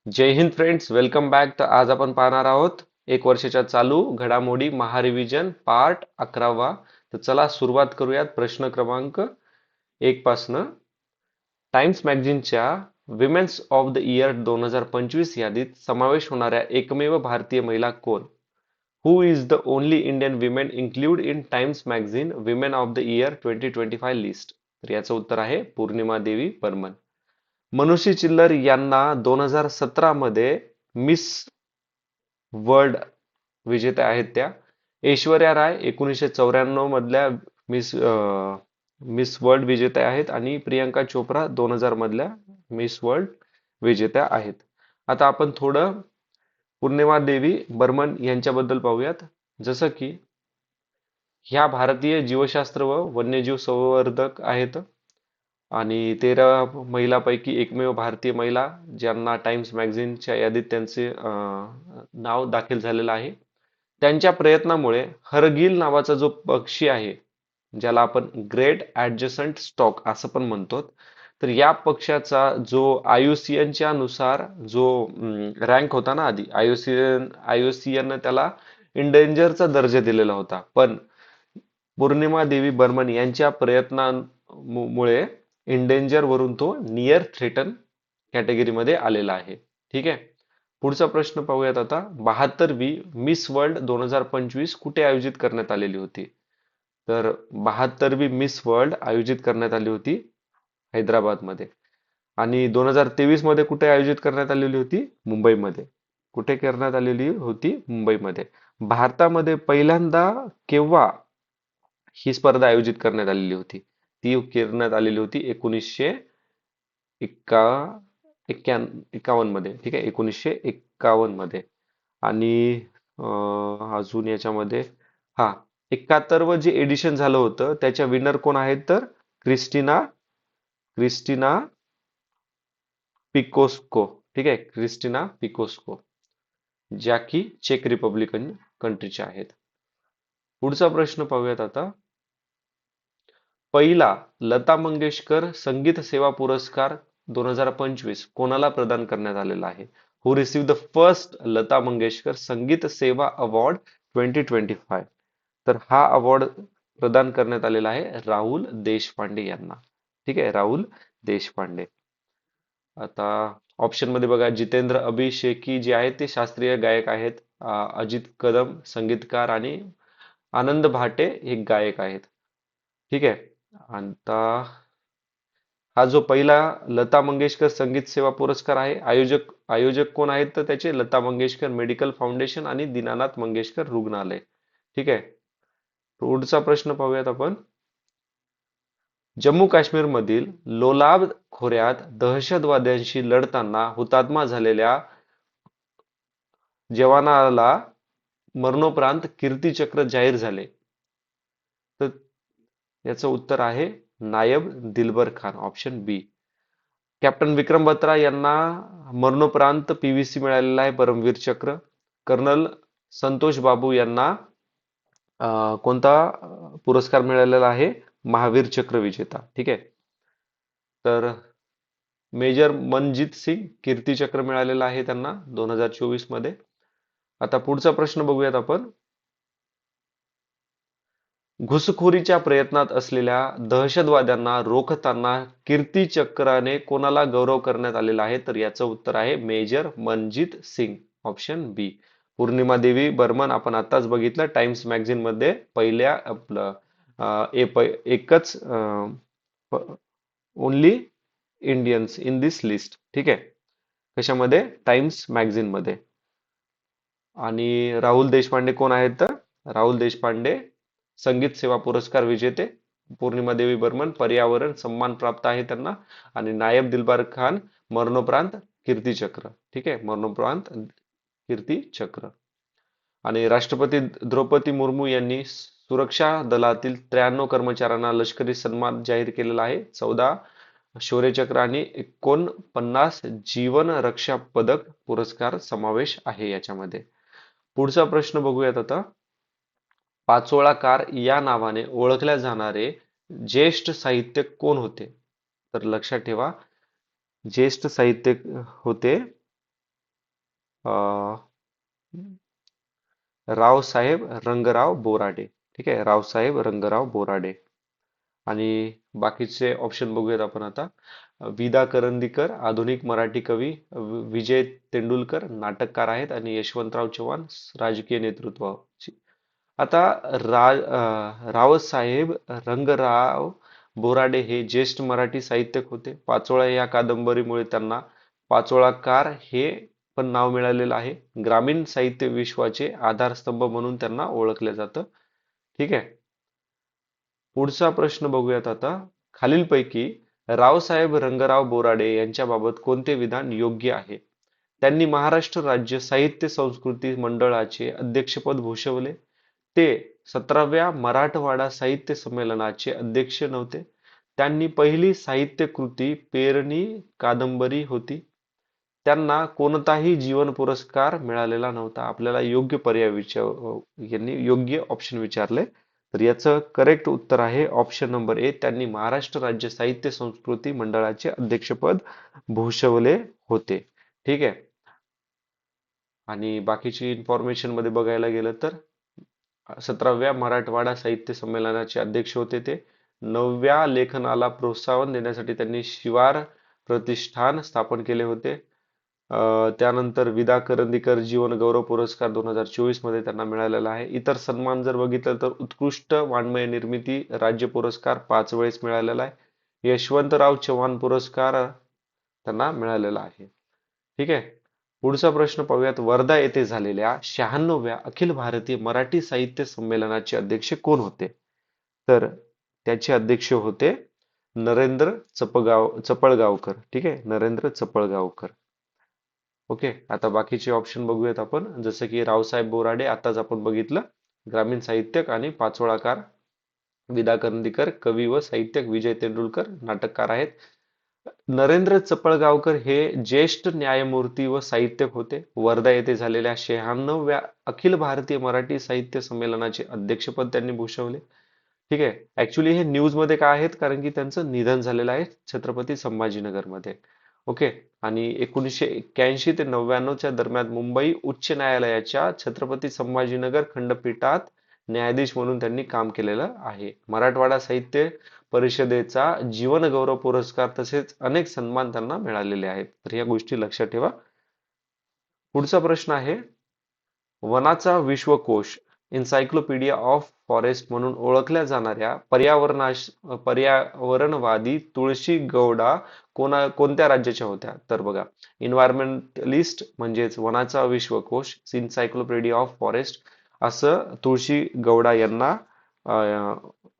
जय Hind friends, welcome back. तर आज आपण पाहणार आहोत एक वर्षाच्या चालू घडामोडी महारिव्हिजन पार्ट 11वा. तर चला सुरुवात करूयात प्रश्न क्रमांक 1 पासनं. टाइम्स मॅगझिनच्या विमेन्स ऑफ द इयर 2025 यादीत समावेश होणाऱ्या एकमेव भारतीय महिला कोण? Who is the only Indian women include in Times magazine women of the year 2025 list? तर याचं उत्तर आहे पूर्णिमा देवी बर्मन. मनुषी चिल्लर यांना 2017 मध्ये मिस वर्ल्ड विजेत्या आहेत त्या. ऐश्वर्या राय 1994 मधल्या मिस मिस वर्ल्ड विजेत्या आहेत आणि प्रियंका चोप्रा 2000 मधल्या मिस वर्ल्ड विजेत्या आहेत. आता आपण थोडं पूर्णिमा देवी बर्मन यांच्याबद्दल पाहूयात. जसं की ह्या भारतीय जीवशास्त्र व वन्यजीव संवर्धक आहेत आणि 13 महिलापैकी एकमेव भारतीय महिला ज्यांना टाइम्स मॅगझिनच्या यादीत त्यांचे नाव दाखल झालेलं आहे. त्यांच्या प्रयत्नामुळे हरगिल नावाचा जो पक्षी आहे, ज्याला आपण ग्रेट ऍडजसंट स्टॉक असं पण म्हणतो, तर या पक्षाचा जो आयुसीएनच्या नुसार जो रँक होता ना, आधी आयुसीएन त्याला इंडेंजरचा दर्जा दिलेला होता, पण पौर्णिमा देवी बर्मन यांच्या प्रयत्नांमुळे इंडेंजर वरून तो नियर थ्रेटन कॅटेगरीमध्ये आलेला आहे. ठीक आहे. पुढचा प्रश्न पाहूयात आता. 72वी मिस वर्ल्ड 2025 कुठे आयोजित करण्यात आलेली होती? तर 72वी मिस वर्ल्ड आयोजित करण्यात आली होती हैदराबादमध्ये. आणि 2023 मध्ये कुठे आयोजित करण्यात आलेली होती? मुंबईमध्ये. कुठे करण्यात आलेली होती? मुंबईमध्ये. भारतामध्ये पहिल्यांदा केव्हा ही स्पर्धा आयोजित करण्यात आलेली होती? ती करण्यात आलेली होती 1951 मध्ये. ठीक आहे, 1951 मध्ये. आणि अजून याच्यामध्ये हा 71वं जे एडिशन झालं होतं त्याच्या विनर कोण आहेत? तर क्रिस्टिना क्रिस्टिना पिकोस्को. ठीक आहे, क्रिस्टिना पिकोस्को, ज्या की चेक रिपब्लिकन कंट्रीच्या आहेत. पुढचा प्रश्न पाहूयात आता. पहिला लता मंगेशकर संगीत सेवा पुरस्कार 2025 कोणाला प्रदान करण्यात आलेला आहे? Who receive the first Lata Mangeshkar संगीत सेवा अवॉर्ड 2025? तर हा अवॉर्ड प्रदान करण्यात आलेला आहे राहुल देशपांडे यांना. ठीक आहे, राहुल देशपांडे. आता ऑप्शन मध्ये बघा, जितेंद्र अभिषेकी जे आहेत ते शास्त्रीय गायक आहेत. अजित कदम संगीतकार आणि आनंद भाटे हे गायक आहेत. ठीक आहे. आता हा जो पहिला लता मंगेशकर संगीत सेवा पुरस्कार आहे, आयोजक आयोजक कोण आहेत? तर त्याचे लता मंगेशकर मेडिकल फाउंडेशन आणि दीनानाथ मंगेशकर रुग्णालय. ठीक आहे. पुढचा प्रश्न पाहूयात आपण. जम्मू काश्मीर मधील लोलाब खोऱ्यात दहशतवाद्यांशी लढताना हुतात्मा झालेल्या जवानाला मरणोपरांत कीर्तीचक्र जाहीर झाले. तर याचं उत्तर आहे नायब दिलबर खान, ऑप्शन बी. कॅप्टन विक्रम बत्रा यांना मरणोपरांत पीव्हीसी मिळालेला आहे, परमवीर चक्र. कर्नल संतोष बाबू यांना कोणता पुरस्कार मिळालेला आहे? महावीर चक्र विजेता. ठीक आहे. तर मेजर मनजीत सिंग कीर्ती चक्र मिळालेलं आहे त्यांना 2024 मध्ये. आता पुढचा प्रश्न बघूयात आपण. घुसखोरीच्या प्रयत्नात असलेल्या दहशतवाद्यांना रोखताना कीर्तीचक्राने कोणाला गौरव करण्यात आलेला आहे? तर याचं उत्तर आहे मेजर मनजीत सिंग, ऑप्शन बी. पौर्णिमा देवी बर्मन आपण आताच बघितलं टाइम्स मॅगझिन मध्ये पहिल्या आपलं एकच only Indians in this list. ठीक आहे, कशामध्ये? टाइम्स मॅगझिन मध्ये. आणि राहुल देशपांडे कोण आहेत? तर राहुल देशपांडे संगीत सेवा पुरस्कार विजेते. पौर्णिमा देवी बर्मन पर्यावरण सन्मान प्राप्त आहे त्यांना. आणि नायब दिलबार खान मरणोपरांत कीर्ती चक्र. ठीक आहे, मरणोपरांत कीर्ती चक्र. आणि राष्ट्रपती द्रौपदी मुर्मू यांनी सुरक्षा दलातील 93 कर्मचाऱ्यांना लष्करी सन्मान जाहीर केलेला आहे. 14 शौर्यचक्र आणि 49 जीवन रक्षा पदक पुरस्कार समावेश आहे याच्यामध्ये. पुढचा प्रश्न बघूयात आता. पाचोळाकार या नावाने ओळखल्या जाणारे ज्येष्ठ साहित्यिक कोण होते? तर लक्षात ठेवा, ज्येष्ठ साहित्यिक होते अं, रावसाहेब रंगराव बोराडे. ठीक आहे, रावसाहेब रंगराव बोराडे. आणि बाकीचे ऑप्शन बघूयात आपण आता. विदा करंदीकर आधुनिक मराठी कवी, विजय तेंडुलकर नाटककार आहेत, आणि यशवंतराव चव्हाण राजकीय नेतृत्वाची. आता रावसाहेब रंगराव बोराडे हे ज्येष्ठ मराठी साहित्यिक होते. पाचोळा या कादंबरीमुळे त्यांना पाचोळाकार हे पण नाव मिळालेलं आहे. ग्रामीण साहित्य विश्वाचे आधारस्तंभ म्हणून त्यांना ओळखलं जातं. ठीक आहे. पुढचा प्रश्न बघूयात आता. खालीलपैकी रावसाहेब रंगराव बोराडे यांच्याबाबत कोणते विधान योग्य आहे? त्यांनी महाराष्ट्र राज्य साहित्य संस्कृती मंडळाचे अध्यक्षपद भूषवले. ते 17व्या मराठवाडा साहित्य संमेलनाचे अध्यक्ष नव्हते. त्यांनी पहिली साहित्य कृती पेरणी कादंबरी होती. त्यांना कोणताही जीवन पुरस्कार मिळालेला नव्हता. आपल्याला योग्य पर्याय यांनी योग्य ऑप्शन विचारले. तर याचं करेक्ट उत्तर आहे ऑप्शन नंबर ए. त्यांनी महाराष्ट्र राज्य साहित्य संस्कृती मंडळाचे अध्यक्षपद भूषवले होते. ठीक आहे. आणि बाकीची इन्फॉर्मेशन मध्ये बघायला गेलं तर 17व्या मराठवाडा साहित्य संमेलनाचे अध्यक्ष होते ते. 9व्या लेखनाला प्रोत्साहन देण्यासाठी त्यांनी शिवार प्रतिष्ठान स्थापन केले होते. त्यानंतर विदा करंदीकर जीवन गौरव पुरस्कार 2024 मध्ये त्यांना मिळालेला आहे. इतर सन्मान जर बघितलं तर उत्कृष्ट वाङ्मय निर्मिती राज्य पुरस्कार 5 वेळेस मिळालेला आहे. यशवंतराव चव्हाण पुरस्कार त्यांना मिळालेला आहे. ठीक आहे. पुढचा प्रश्न पाहूयात. वर्धा येथे झालेल्या 96व्या अखिल भारतीय मराठी साहित्य संमेलनाचे अध्यक्ष कोण होते? तर त्याचे अध्यक्ष होते नरेंद्र चपळगावकर. ठीक आहे, नरेंद्र चपळगावकर. ओके. आता बाकीचे ऑप्शन बघूयात आपण. जसं की रावसाहेब बोराडे आताच आपण बघितलं, ग्रामीण साहित्यक आणि पाचोळाकार. विदा करंदीकर कवी व साहित्यक. विजय तेंडुलकर नाटककार आहेत. नरेंद्र चपळगावकर हे ज्येष्ठ न्यायमूर्ती व साहित्यक होते. वर्धा येथे झालेल्या 96व्या अखिल भारतीय मराठी साहित्य संमेलनाचे अध्यक्षपद त्यांनी भूषवले. ठीक आहे. ऍक्च्युली हे न्यूज मध्ये काय आहेत, कारण की त्यांचं निधन झालेलं आहे छत्रपती संभाजीनगरमध्ये. ओके. आणि 1981 ते 99च्या दरम्यान मुंबई उच्च न्यायालयाच्या छत्रपती संभाजीनगर खंडपीठात न्यायाधीश म्हणून त्यांनी काम केलेलं आहे. मराठवाडा साहित्य परिषदेचा जीवन गौरव पुरस्कार तसेच अनेक सन्मान त्यांना मिळालेले आहेत. तर या गोष्टी लक्षात ठेवा. पुढचा प्रश्न आहे. वनाचा विश्वकोश एन्सायक्लोपीडिया ऑफ फॉरेस्ट म्हणून ओळखल्या जाणाऱ्या पर्यावरणवादी तुळशी गौडा कोणत्या राज्याच्या होत्या? तर बघा, इन्व्हायरमेंटलिस्ट म्हणजेच वनाचा विश्वकोश एन्सायक्लोपीडिया ऑफ फॉरेस्ट असं तुळशी गौडा यांना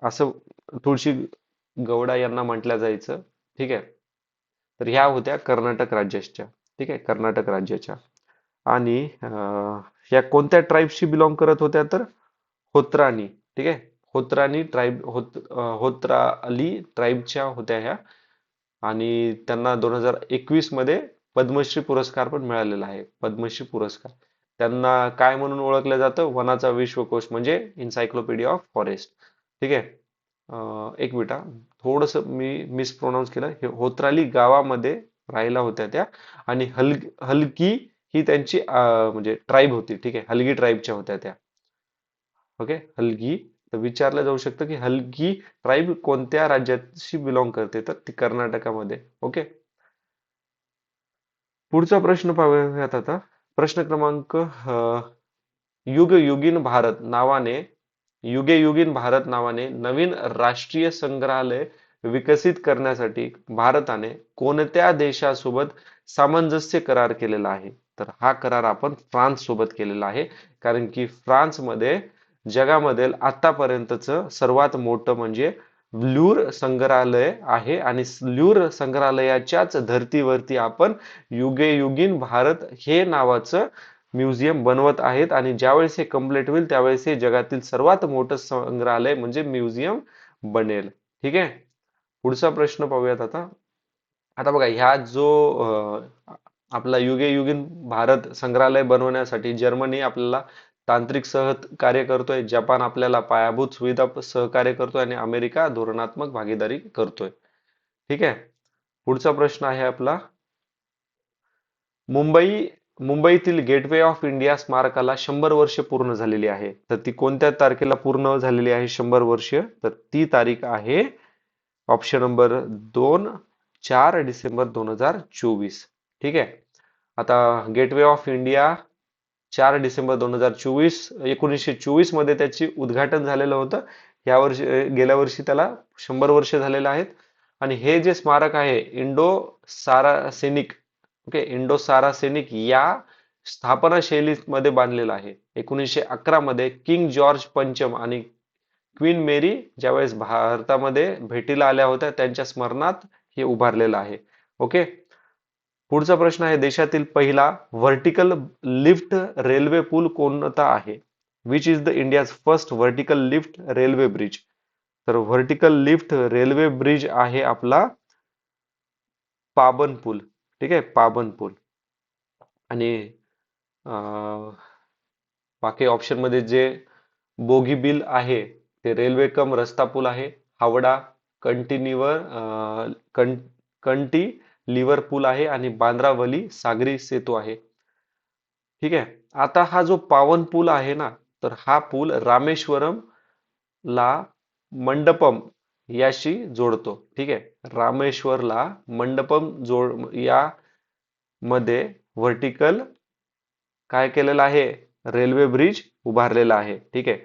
असं तुळशी गौडा यांना म्हटलं जायचं. ठीक आहे. तर ह्या होत्या कर्नाटक राज्याच्या. ठीक आहे, कर्नाटक राज्याच्या. आणि ह्या कोणत्या ट्राईबशी बिलॉंग करत होत्या? तर होत्रानी. ठीक आहे, होत्रानी ट्राईब होत्राली ट्राईबच्या होत्या ह्या. आणि त्यांना 2021 मध्ये पद्मश्री पुरस्कार पण मिळालेला आहे. पद्मश्री पुरस्कार. त्यांना काय म्हणून ओळखलं जातं? वनाचा विश्वकोश म्हणजे एन्सायक्लोपीडिया ऑफ फॉरेस्ट. ठीक आहे. एक मिनिट हा. थोडस मी मिसप्रोनाऊन्स केलं. हे होत्राली गावामध्ये राहिला होत्या त्या. आणि हलकी ही त्यांची म्हणजे ट्राईब होती. ठीक आहे, हलगी ट्राईबच्या होत्या त्या. ओके, हलगी. तर विचारलं जाऊ शकतं की हलगी ट्राईब कोणत्या राज्याशी बिलॉंग करते? तर ती कर्नाटकामध्ये. ओके. पुढचा प्रश्न पाहूयात आता. प्रश्न क्रमांक युगयुगीन भारत नावाने युगेयुगीन भारत नावाने नवीन राष्ट्रीय संग्रहालय विकसित करण्यासाठी भारताने कोणत्या देशासोबत सामंजस्य करार केलेला आहे? तर हा करार आपण फ्रान्स सोबत केलेला आहे. कारण की फ्रान्समध्ये जगामधील आतापर्यंतचं सर्वात मोठं म्हणजे ल्यूर संग्रहालय आहे. आणि ल्यूर संग्रहालयाच्याच धर्तीवरती आपण युगेयुगीन भारत हे नावाचं म्युझियम बनवत आहेत. आणि ज्यावेळेस हे कम्प्लीट होईल त्यावेळेस हे जगातील सर्वात मोठं संग्रहालय म्हणजे म्युझियम बनेल. ठीक आहे. पुढचा प्रश्न पाहूयात आता. आता बघा, ह्या जो आपला युगेयुगीन भारत संग्रहालय बनवण्यासाठी जर्मनी आपल्याला तांत्रिक सहकार्य करतोय, जपान आपल्याला पायाभूत सुविधा सहकार्य करतोय, आणि अमेरिका धोरणात्मक भागीदारी करतोय. ठीक आहे. पुढचा प्रश्न आहे आपला. मुंबई मुंबईतील गेटवे ऑफ इंडिया स्मारकाला 100 वर्ष पूर्ण झालेली आहे. तर ती कोणत्या तारखेला पूर्ण झालेली आहे 100 वर्ष? तर ती तारीख आहे ऑप्शन नंबर 2, 4 डिसेंबर 2024. ठीक आहे. आता गेटवे ऑफ इंडिया 4 डिसेंबर 2024, 1924 मध्ये त्याची उद्घाटन झालेलं होतं. या वर्षी गेल्या वर्षी त्याला 100 वर्ष झालेले आहेत. आणि हे जे स्मारक आहे इंडो सारा सैनिक, ओके, इंडो सारा सैनिक या स्थापना शैलीमध्ये बांधलेलं आहे. 1911 मध्ये किंग जॉर्ज पंचम आणि क्वीन मेरी ज्यावेळेस भारतामध्ये भेटीला आल्या होत्या त्यांच्या स्मरणार्थ हे उभारलेलं आहे. ओके. पुढचा प्रश्न आहे देशातील पहिला व्हर्टिकल लिफ्ट रेल्वे पूल कोणता आहे? Which is the India's first vertical lift railway bridge? तर व्हर्टिकल लिफ्ट रेल्वे ब्रिज आहे आपला पाबन पूल. ठीक आहे, पाबन पूल. आणि अं, बाकी ऑप्शन मध्ये जे बोगी बिल आहे ते रेल्वे कम रस्ता पूल आहे. हावडा कंटिन्युअर कंटी लिव्हर पूल आहे आणि बांद्रावली सागरी सेतू आहे. ठीक आहे. आता हा जो पावन पूल आहे ना, तर हा पूल रामेश्वरम ला मंडपम याशी जोडतो. ठीक आहे. रामेश्वरला मंडपम जोड या मध्ये व्हर्टिकल काय केलेलं आहे? रेल्वे ब्रिज उभारलेला आहे. ठीक आहे.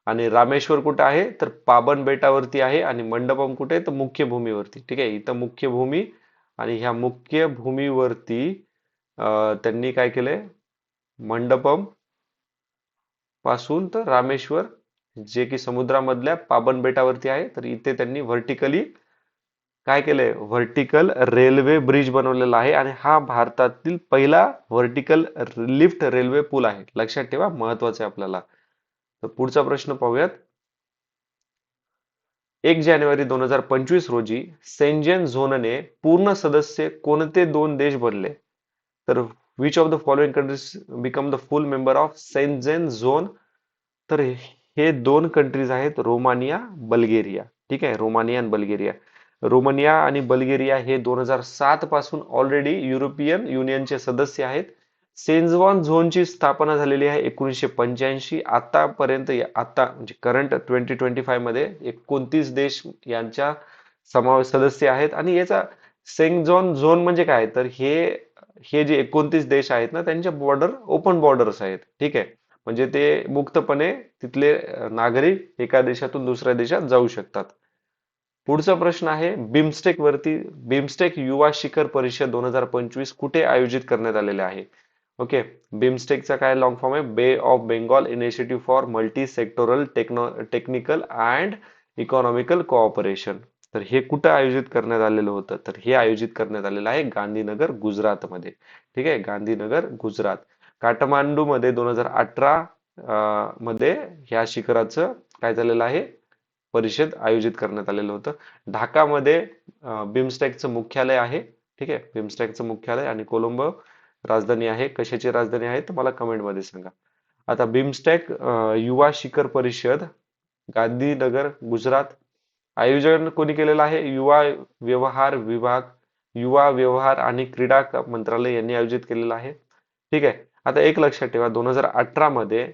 आणि रामेश्वर कुठे आहे? तर पाबन बेटावरती आहे. आणि मंडपम कुठे आहे? तर मुख्य भूमीवरती. ठीक आहे. इथं मुख्य भूमी आणि ह्या मुख्य भूमीवरती त्यांनी काय केलंय? मंडपम पासून तर रामेश्वर जे की समुद्रामधल्या पाबन बेटावरती आहे, तर इथे त्यांनी व्हर्टिकली काय केलंय? व्हर्टिकल रेल्वे ब्रिज बनवलेला आहे आणि हा भारतातील पहिला व्हर्टिकल लिफ्ट रेल्वे पूल आहे. लक्षात ठेवा, महत्वाचे आहे आपल्याला. तर पुढचा प्रश्न पाहूयात. 1 जानेवारी 2025 रोजी सेंजेन झोनने पूर्ण सदस्य कोणते दोन देश बनले? तर which of the following countries become the full member of Schengen zone? तर हे दोन कंट्रीज आहेत रोमानिया, बल्गेरिया. ठीक आहे, रोमानिया आणि बल्गेरिया. रोमानिया आणि बल्गेरिया हे 2007 पासून ऑलरेडी युरोपियन युनियनचे सदस्य आहेत. सेंजवान झोनची स्थापना झालेली आहे 1985. आतापर्यंत आता म्हणजे करंट 2025 मध्ये 29 देश यांच्या समावेश सदस्य आहेत. आणि याचा सेंगझोन झोन म्हणजे काय? तर हे हे जे 29 देश आहेत ना, त्यांच्या बॉर्डर ओपन बॉर्डर्स आहेत. ठीक आहे. म्हणजे ते मुक्तपणे तिथले नागरिक एका देशातून दुसऱ्या देशात जाऊ शकतात. पुढचा प्रश्न आहे बिमस्टेक वरती. बिमस्टेक युवा शिखर परिषद 2025 कुठे आयोजित करण्यात आलेले आहे? ओके. बिमस्टेकचा काय लॉंग फॉर्म आहे? बे of Bengal initiative for multi sectoral technical and economical cooperation. तर हे कुठं आयोजित करण्यात आलेलं होतं? तर हे आयोजित करण्यात आलेलं आहे गांधीनगर, गुजरातमध्ये. ठीक आहे, गांधीनगर, गुजरात. काठमांडू मध्ये 2018 मध्ये ह्या शिखराचं काय झालेलं आहे? परिषद आयोजित करण्यात आलेलं होतं. ढाकामध्ये बिमस्टेकचं मुख्यालय आहे. ठीक आहे, बिमस्टेकचं मुख्यालय. आणि कोलंबो राजधानी आहे. कशाची राजधानी आहे तर मला कमेंट मध्ये सांगा. आता बिमस्टेक युवा शिखर परिषद गांधीनगर, गुजरात. आयोजन कोणी केलेलं आहे? युवा व्यवहार विभाग, युवा व्यवहार आणि क्रीडा मंत्रालय यांनी आयोजित केलेलं आहे. ठीक आहे. आता एक लक्षात ठेवा, 2018 मध्ये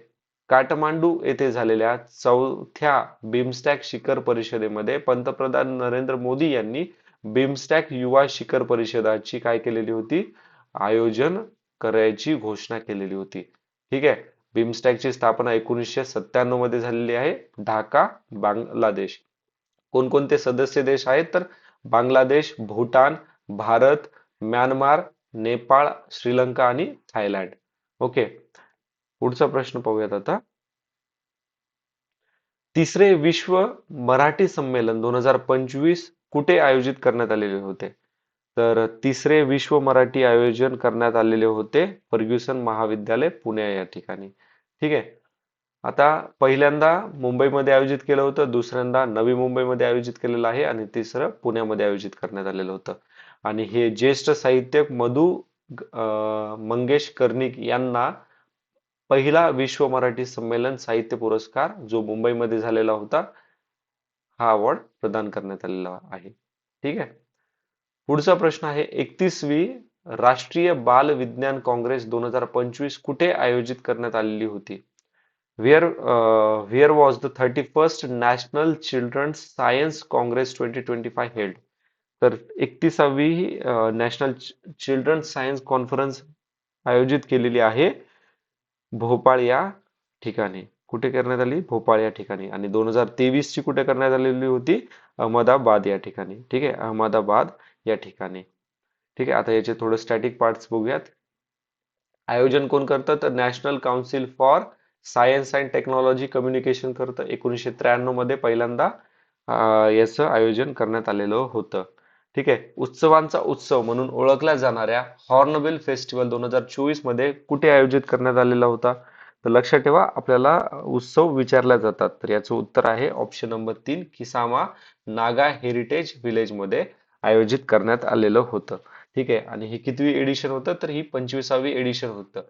काठमांडू येथे झालेल्या 4थ्या बिमस्टॅक शिखर परिषदेमध्ये पंतप्रधान नरेंद्र मोदी यांनी बिमस्टॅक युवा शिखर परिषदाची काय केलेली होती? आयोजन करायची घोषणा केलेली होती. ठीक आहे. बिमस्टॅकची स्थापना 1997 मध्ये झालेली आहे. ढाका, बांगलादेश. कोणकोणते सदस्य देश आहेत? तर बांगलादेश, भूटान, भारत, म्यानमार, नेपाळ, श्रीलंका आणि थायलंड. ओके. पुढचा प्रश्न पाहूयात आता. तिसरे विश्व मराठी संमेलन 2025 कुठे आयोजित करण्यात आलेले होते? तर तिसरे विश्व मराठी आयोजन करण्यात आलेले होते फर्ग्युसन महाविद्यालय, पुणे या ठिकाणी. ठीक आहे. आता पहिल्यांदा मुंबईमध्ये आयोजित केलं होतं, दुसऱ्यांदा नवी मुंबईमध्ये आयोजित केलेलं आहे आणि तिसरं पुण्यामध्ये आयोजित करण्यात आलेलं होतं. आणि हे ज्येष्ठ साहित्यिक मधु मंगेश कर्णिक यांना पहिला विश्व मराठी संमेलन साहित्य पुरस्कार जो मुंबईमध्ये झालेला होता, हा अवॉर्ड प्रदान करण्यात आलेला आहे. ठीक आहे. पुढचा प्रश्न आहे 31वी राष्ट्रीय बाल विज्ञान काँग्रेस 2025 कुठे आयोजित करण्यात आलेली होती? Where was the 31st National Children's Science Congress 2025 held? तर 31वी नॅशनल चिल्ड्रन्स सायन्स कॉन्फरन्स आयोजित केलेली आहे भोपाळ या ठिकाणी. कुठे करण्यात आली? भोपाळ या ठिकाणी. आणि 2023 ची कुठे करण्यात आलेली होती? अहमदाबाद या ठिकाणी. ठीक आहे, अहमदाबाद या ठिकाणी. ठीक आहे, आता याचे थोडे स्टॅटिक पार्ट्स बघूयात. आयोजन कोण करतं? तर national council for science and technology communication करतं. 1993 मध्ये पहिल्यांदा याचं आयोजन करण्यात आलेलं होतं. ठीक आहे, उत्सवांचा उत्सव म्हणून ओळखल्या जाणाऱ्या हॉर्नबिल फेस्टिवल 2024 मध्ये कुठे आयोजित करण्यात आलेला होता? तर लक्षात ठेवा, आपल्याला उत्सव विचारल्या जातात. तर याचं उत्तर आहे option number 3, Kisama Naga heritage village मध्ये आयोजित करण्यात आलेलं होतं. ठीक आहे, आणि हे कितवी एडिशन होतं? तर ही 25वी एडिशन होतं.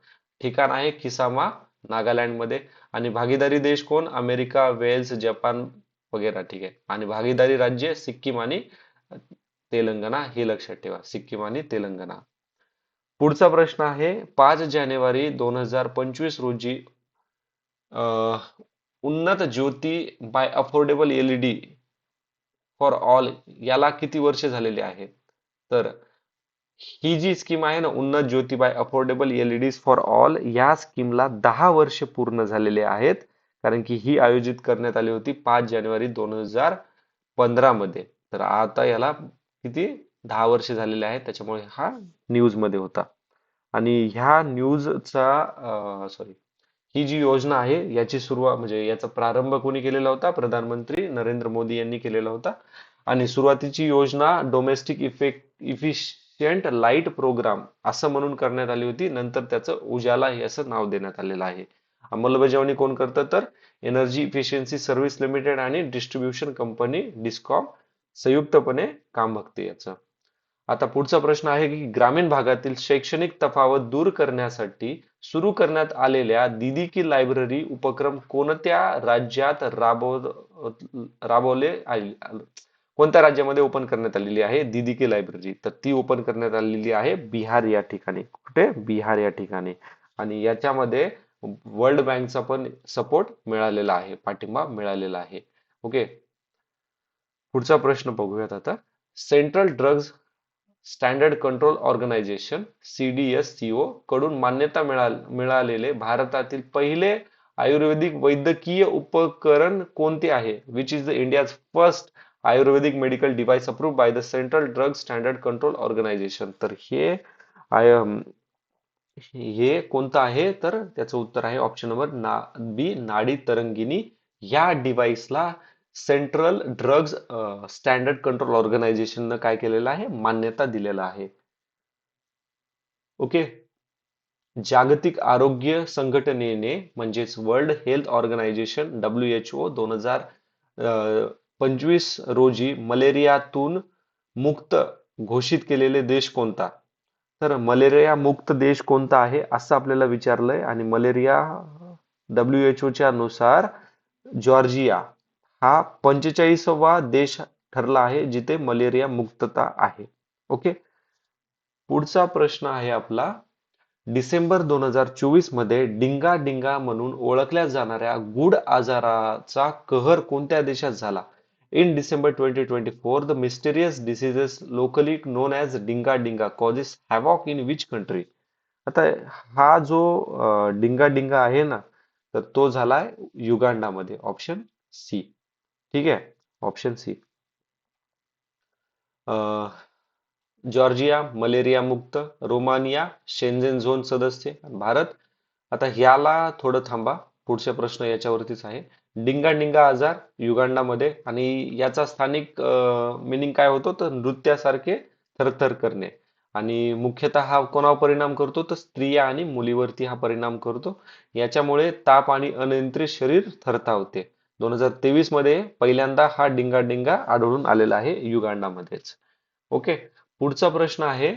ठिकाण आहे किसामा नागालँड मध्ये. आणि भागीदारी देश कोण? अमेरिका, वेल्स, जपान वगैरे. ठीक आहे, आणि भागीदारी राज्य सिक्कीम आणि तेलंगणा, हे लक्षात ठेवा, सिक्कीम आणि तेलंगणा. पुढचा प्रश्न आहे, 5 जानेवारी 2025 रोजी Unnat Jyoti by affordable LED for all याला किती वर्षे झालेली आहेत? तर ही जी स्कीम आहे ना, Unnat Jyoti by affordable LEDs for all, या स्कीमला 10 वर्ष पूर्ण झालेले आहेत. कारण की ही आयोजित करण्यात आली होती 5 जानेवारी 2015 मध्ये. तर आता याला किती 10 वर्ष झालेले आहेत, त्याच्यामुळे हा न्यूज मध्ये होता. आणि ह्या न्यूजचा सॉरी, ही जी योजना आहे याची सुरुवात म्हणजे याचा प्रारंभ कोणी केलेला होता? प्रधानमंत्री नरेंद्र मोदी यांनी केलेला होता. आणि सुरुवातीची योजना डोमेस्टिक इफिशियंट लाईट प्रोग्राम असं म्हणून करण्यात आली होती. नंतर त्याचं उजाला हे असं नाव देण्यात आलेलं आहे. अंमलबजावणी कोण करतं? तर एनर्जी इफिशियन्सी सर्व्हिस लिमिटेड आणि डिस्ट्रीब्युशन कंपनी डिस्कॉम संयुक्तपणे काम बघते याचं. आता पुढचा प्रश्न आहे की ग्रामीण भागातील शैक्षणिक तफावत दूर करण्यासाठी सुरू करण्यात आलेल्या दीदी की लायब्ररी उपक्रम कोणत्या राज्यात राबवले कोणत्या राज्यामध्ये ओपन करण्यात आलेली आहे दीदी की लायब्ररी? तर ती ओपन करण्यात आलेली आहे बिहार या ठिकाणी. कुठे? बिहार या ठिकाणी. आणि याच्यामध्ये वर्ल्ड बँकचा पण सपोर्ट मिळालेला आहे, पाठिंबा मिळालेला आहे. ओके, पुढचा प्रश्न बघूयात आता. Central drugs standard control organization CDSCO कडून मान्यता मिळालेले भारतातील पहिले आयुर्वेदिक वैद्यकीय उपकरण कोणते आहे? Which is the India's first Ayurvedic medical device approved by the central drug standard control organization? तर हे कोणतं आहे? तर त्याचं उत्तर आहे ऑप्शन नंबर बी, नाडी तरंगिणी. या डिव्हाइसला सेंट्रल ड्रग्ज स्टँडर्ड कंट्रोल ऑर्गनायझेशननं काय केलेलं आहे? मान्यता दिलेला आहे. ओके, जागतिक आरोग्य संघटनेने म्हणजेच वर्ल्ड हेल्थ ऑर्गनायझेशन WHO 2025 रोजी मलेरियातून मुक्त घोषित केलेले देश कोणता? तर मलेरिया मुक्त देश कोणता आहे असं आपल्याला विचारलंय. आणि मलेरिया WHO च्या नुसार जॉर्जिया हा 45वा देश ठरला आहे जिथे मलेरिया मुक्तता आहे. ओके, पुढचा प्रश्न आहे आपला. डिसेंबर 2024 मध्ये डिंगा डिंगा म्हणून ओळखल्या जाणाऱ्या गूढ आजाराचा कहर कोणत्या देशात झाला? In December 2024 the mysterious diseases locally non as डिंगा डिंगा causes havoc in which country? आता हा जो डिंगा डिंगा आहे ना, तर तो झालाय युगांडामध्ये. Option C. ठीक आहे, ऑप्शन सी. जॉर्जिया मलेरिया मुक्त, रोमानिया शेंजेन झोन सदस्य, भारत. आता ह्याला थोडं थांबा, पुढचे प्रश्न याच्यावरतीच आहे. डिंगा डिंगा आजार युगांडामध्ये, आणि याचा स्थानिक मिनिंग काय होतो? तर नृत्यासारखे थरथर करणे. आणि मुख्यतः हा कोणावर परिणाम करतो? तर स्त्रिया आणि मुलीवरती हा परिणाम करतो. याच्यामुळे ताप आणि अनियंत्रित शरीर थरथावते. 2023 मध्ये पहिल्यांदा हा डिंगा डिंगा आढळून आलेला आहे युगांडामध्येच. ओके, पुढचा प्रश्न आहे.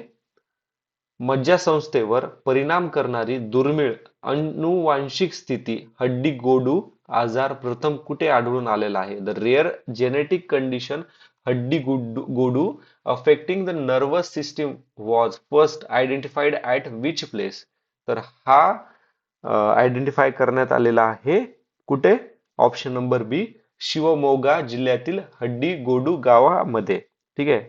मज्जासंस्थेवर परिणाम करणारी दुर्मिळ अनुवांशिक स्थिती हड्डी गोडू आजार प्रथम कुठे आढळून आलेला आहे? द रेअर जेनेटिक कंडिशन हड्डी गोडू affecting the nervous system was first identified at which place? तर हा आयडेंटिफाय करण्यात आलेला आहे कुठे? ऑप्शन नंबर बी, शिवमोगा जिल्ह्यातील हड्डी-गोडू गावामध्ये. ठीक आहे,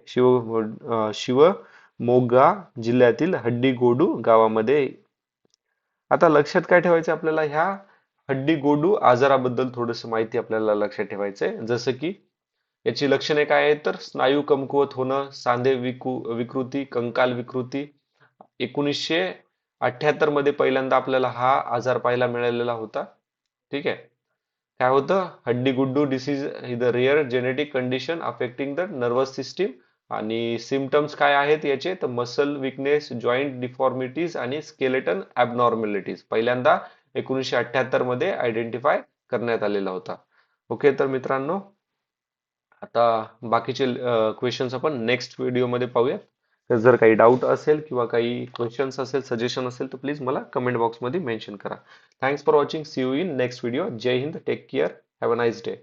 शिवमोगा जिल्ह्यातील हड्डी-गोडू गावामध्ये. आता लक्षात काय ठेवायचं आपल्याला? ह्या हड्डी-गोडू आजाराबद्दल थोडंसं माहिती आपल्याला लक्षात ठेवायचंय. जसं की याची लक्षणे काय आहेत? तर स्नायू कमकुवत होणं, सांधे विकृती, कंकाल विकृती. 1978 मध्ये पहिल्यांदा आपल्याला हा आजार पाहायला मिळालेला होता. ठीक आहे. काय होतं? हड्डी-गुड्डू disease is the rare genetic condition affecting the nervous system. आणि सिम्पटम्स काय आहेत याचे? तर मसल विकनेस, जॉईंट डिफॉर्मिटीज आणि स्केलेटन ॲबनॉर्मॅलिटीज पहिल्यांदा 1978 मध्ये आयडेंटिफाय करण्यात आलेला होता. ओके, तर मित्रांनो, आता बाकीचे क्वेश्चन्स आपण नेक्स्ट व्हिडिओमध्ये पाहूया. तर जर काही डाऊट असेल किंवा काही क्वेश्चन्स असेल, सजेशन असेल, तर प्लीज मला कमेंट बॉक्समध्ये मेन्शन करा. Thanks for watching. See you in next video. जय हिंद. Take care. Have a nice day.